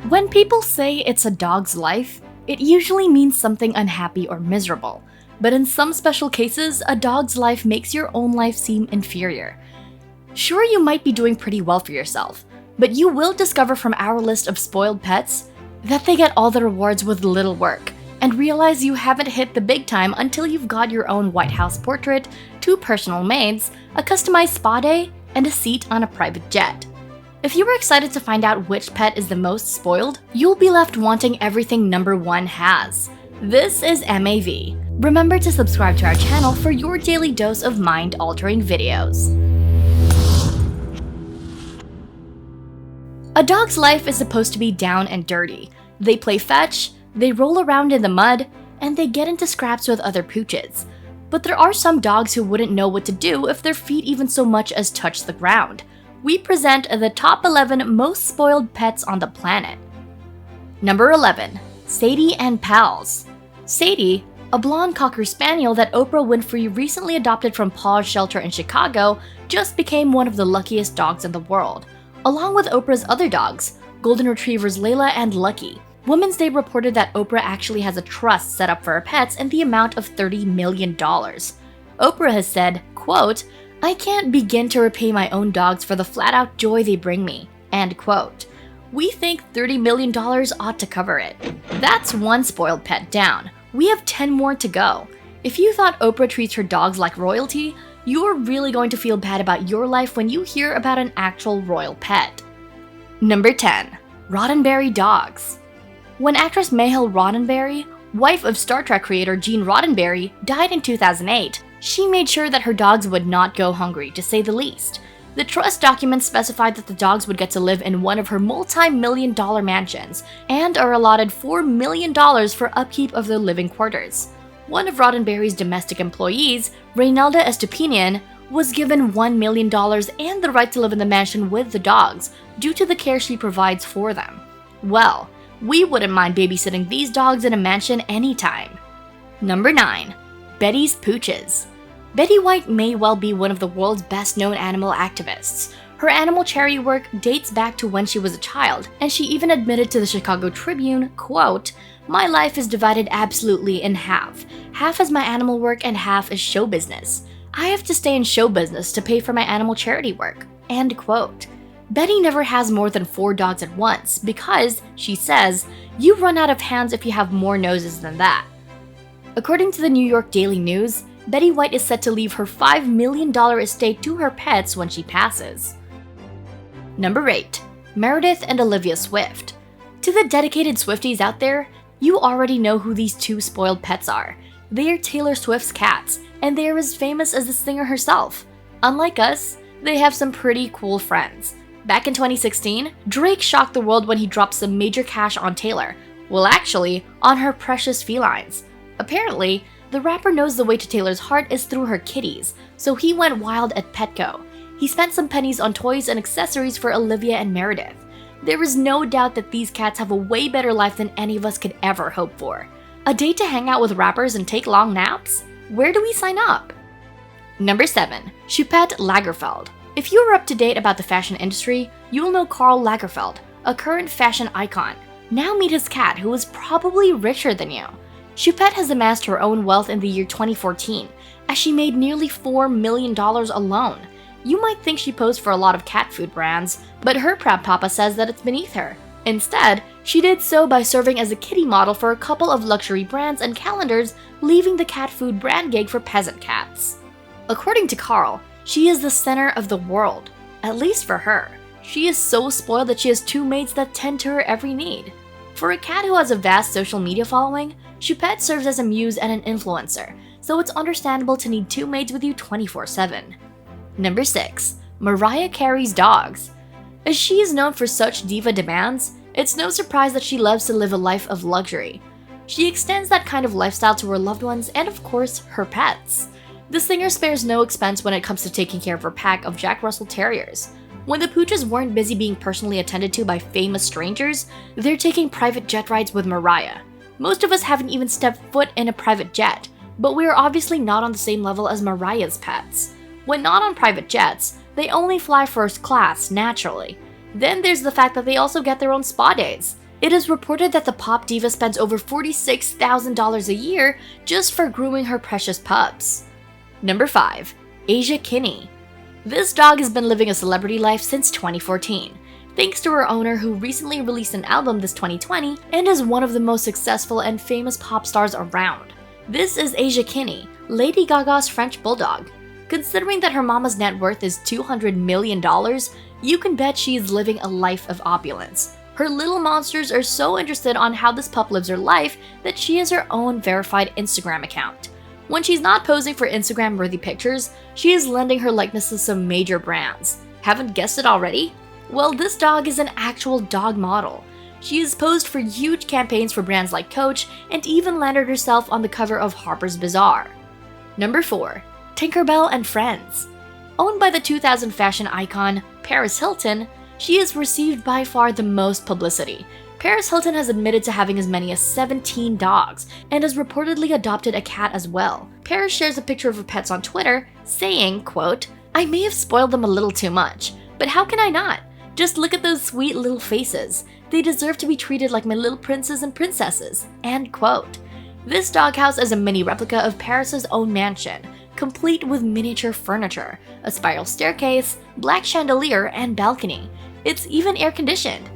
When people say it's a dog's life, it usually means something unhappy or miserable. But in some special cases, a dog's life makes your own life seem inferior. Sure, you might be doing pretty well for yourself, but you will discover from our list of spoiled pets that they get all the rewards with little work, and realize you haven't hit the big time until you've got your own White House portrait, 2 personal maids, a customized spa day, and a seat on a private jet. If you were excited to find out which pet is the most spoiled, you'll be left wanting everything number 1 has. This is MAV. Remember to subscribe to our channel for your daily dose of mind-altering videos. A dog's life is supposed to be down and dirty. They play fetch, they roll around in the mud, and they get into scraps with other pooches. But there are some dogs who wouldn't know what to do if their feet even so much as touch the ground. We present the top 11 most spoiled pets on the planet. Number 11. Sadie and Pals. Sadie, a blonde Cocker Spaniel that Oprah Winfrey recently adopted from Paws Shelter in Chicago, just became one of the luckiest dogs in the world, along with Oprah's other dogs, Golden Retrievers Layla and Lucky. Women's Day reported that Oprah actually has a trust set up for her pets in the amount of $30 million. Oprah has said, quote, "I can't begin to repay my own dogs for the flat-out joy they bring me," end quote. We think $30 million ought to cover it. That's one spoiled pet down. We have 10 more to go. If you thought Oprah treats her dogs like royalty, you're really going to feel bad about your life when you hear about an actual royal pet. Number 10. Roddenberry dogs. When actress Mahel Roddenberry, wife of Star Trek creator Gene Roddenberry, died in 2008, she made sure that her dogs would not go hungry, to say the least. The trust documents specified that the dogs would get to live in one of her multi-million-dollar mansions and are allotted $4 million for upkeep of their living quarters. One of Roddenberry's domestic employees, Reynalda Estupinian, was given $1 million and the right to live in the mansion with the dogs due to the care she provides for them. Well, we wouldn't mind babysitting these dogs in a mansion anytime. Number 9. Betty's Pooches. Betty White may well be one of the world's best-known animal activists. Her animal charity work dates back to when she was a child, and she even admitted to the Chicago Tribune, quote, "My life is divided absolutely in half. Half is my animal work and half is show business. I have to stay in show business to pay for my animal charity work," end quote. Betty never has more than 4 dogs at once because, she says, you run out of hands if you have more noses than that. According to the New York Daily News, Betty White is set to leave her $5 million estate to her pets when she passes. Number 8. Meredith and Olivia Swift. To the dedicated Swifties out there, you already know who these 2 spoiled pets are. They are Taylor Swift's cats, and they are as famous as the singer herself. Unlike us, they have some pretty cool friends. Back in 2016, Drake shocked the world when he dropped some major cash on Taylor. Well, actually, on her precious felines. Apparently, the rapper knows the way to Taylor's heart is through her kitties, so he went wild at Petco. He spent some pennies on toys and accessories for Olivia and Meredith. There is no doubt that these cats have a way better life than any of us could ever hope for. A day to hang out with rappers and take long naps? Where do we sign up? Number 7. Shefed Lagerfeld. If you are up to date about the fashion industry, you'll know Karl Lagerfeld, a current fashion icon. Now meet his cat, who is probably richer than you. Shefed has amassed her own wealth in the year 2014, as she made nearly $4 million alone. You might think she posed for a lot of cat food brands, but her proud papa says that it's beneath her. Instead, she did so by serving as a kitty model for a couple of luxury brands and calendars, leaving the cat food brand gig for peasant cats. According to Karl, she is the center of the world, at least for her. She is so spoiled that she has 2 maids that tend to her every need. For a cat who has a vast social media following, Shefed serves as a muse and an influencer, so it's understandable to need 2 maids with you 24/7. Number 6. Mariah Carey's dogs. As she is known for such diva demands, it's no surprise that she loves to live a life of luxury. She extends that kind of lifestyle to her loved ones and, of course, her pets. The singer spares no expense when it comes to taking care of her pack of Jack Russell Terriers. When the pooches weren't busy being personally attended to by famous strangers, they're taking private jet rides with Mariah. Most of us haven't even stepped foot in a private jet, but we are obviously not on the same level as Mariah's pets. When not on private jets, they only fly first class, naturally. Then there's the fact that they also get their own spa days. It is reported that the pop diva spends over $46,000 a year just for grooming her precious pups. Number 5. Aysia Kinney. This dog has been living a celebrity life since 2014, thanks to her owner who recently released an album this 2020 and is one of the most successful and famous pop stars around. This is Aysia Kinney, Lady Gaga's French bulldog. Considering that her mama's net worth is $200 million, you can bet she is living a life of opulence. Her little monsters are so interested on how this pup lives her life that she has her own verified Instagram account. When she's not posing for Instagram-worthy pictures, she is lending her likeness to some major brands. Haven't guessed it already? Well, this dog is an actual dog model. She has posed for huge campaigns for brands like Coach and even landed herself on the cover of Harper's Bazaar. Number 4. Tinkerbell and Friends. Owned by the 2000 fashion icon Paris Hilton, she has received by far the most publicity. Paris Hilton has admitted to having as many as 17 dogs and has reportedly adopted a cat as well. Paris shares a picture of her pets on Twitter, saying, quote, "I may have spoiled them a little too much, but how can I not? Just look at those sweet little faces. They deserve to be treated like my little princes and princesses." End quote. This doghouse is a mini replica of Paris's own mansion, complete with miniature furniture, a spiral staircase, black chandelier, and balcony. It's even air-conditioned.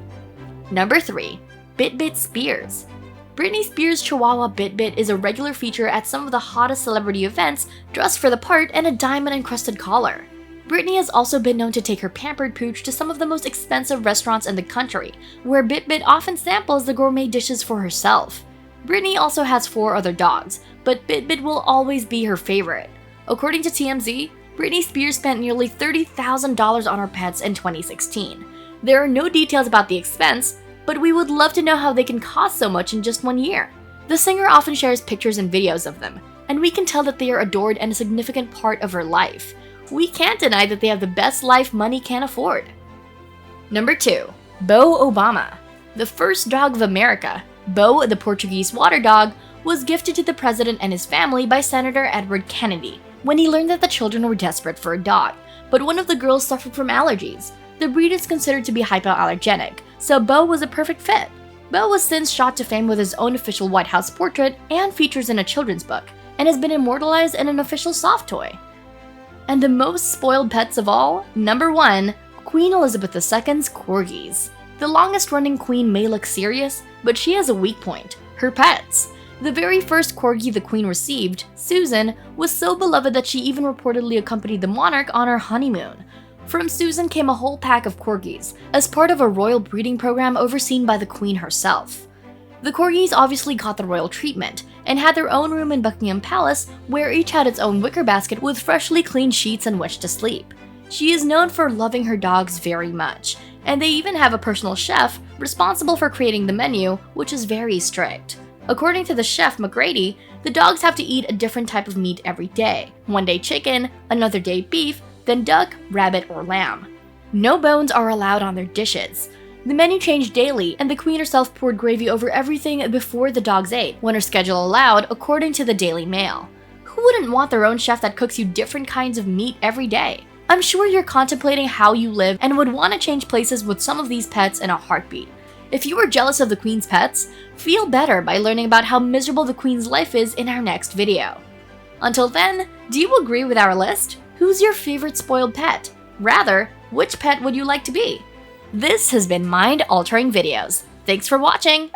Number 3. Fitbit Spears. Britney Spears' Chihuahua Fitbit is a regular feature at some of the hottest celebrity events, dressed for the part and a diamond-encrusted collar. Britney has also been known to take her pampered pooch to some of the most expensive restaurants in the country, where Fitbit often samples the gourmet dishes for herself. Britney also has 4 other dogs, but Fitbit will always be her favorite. According to TMZ, Britney Spears spent nearly $30,000 on her pets in 2016. There are no details about the expense, but we would love to know how they can cost so much in just 1 year. The singer often shares pictures and videos of them, and we can tell that they are adored and a significant part of her life. We can't deny that they have the best life money can afford. Number 2. Beau Obama. The first dog of America, Beau the Portuguese water dog, was gifted to the president and his family by Senator Edward Kennedy when he learned that the children were desperate for a dog, but one of the girls suffered from allergies. The breed is considered to be hypoallergenic, so Beau was a perfect fit. Beau was since shot to fame with his own official White House portrait and features in a children's book, and has been immortalized in an official soft toy. And the most spoiled pets of all, number 1, Queen Elizabeth II's corgis. The longest-running queen may look serious, but she has a weak point: her pets. The very first corgi the queen received, Susan, was so beloved that she even reportedly accompanied the monarch on her honeymoon. From Susan came a whole pack of corgis, as part of a royal breeding program overseen by the queen herself. The corgis obviously got the royal treatment, and had their own room in Buckingham Palace, where each had its own wicker basket with freshly cleaned sheets in which to sleep. She is known for loving her dogs very much, and they even have a personal chef responsible for creating the menu, which is very strict. According to the chef McGrady, the dogs have to eat a different type of meat every day. One day chicken, another day beef, then duck, rabbit, or lamb. No bones are allowed on their dishes. The menu changed daily, and the queen herself poured gravy over everything before the dogs ate, when her schedule allowed, according to the Daily Mail. Who wouldn't want their own chef that cooks you different kinds of meat every day? I'm sure you're contemplating how you live and would want to change places with some of these pets in a heartbeat. If you are jealous of the queen's pets, feel better by learning about how miserable the queen's life is in our next video. Until then, do you agree with our list? Who's your favorite spoiled pet? Rather, which pet would you like to be? This has been Mind Altering Videos. Thanks for watching!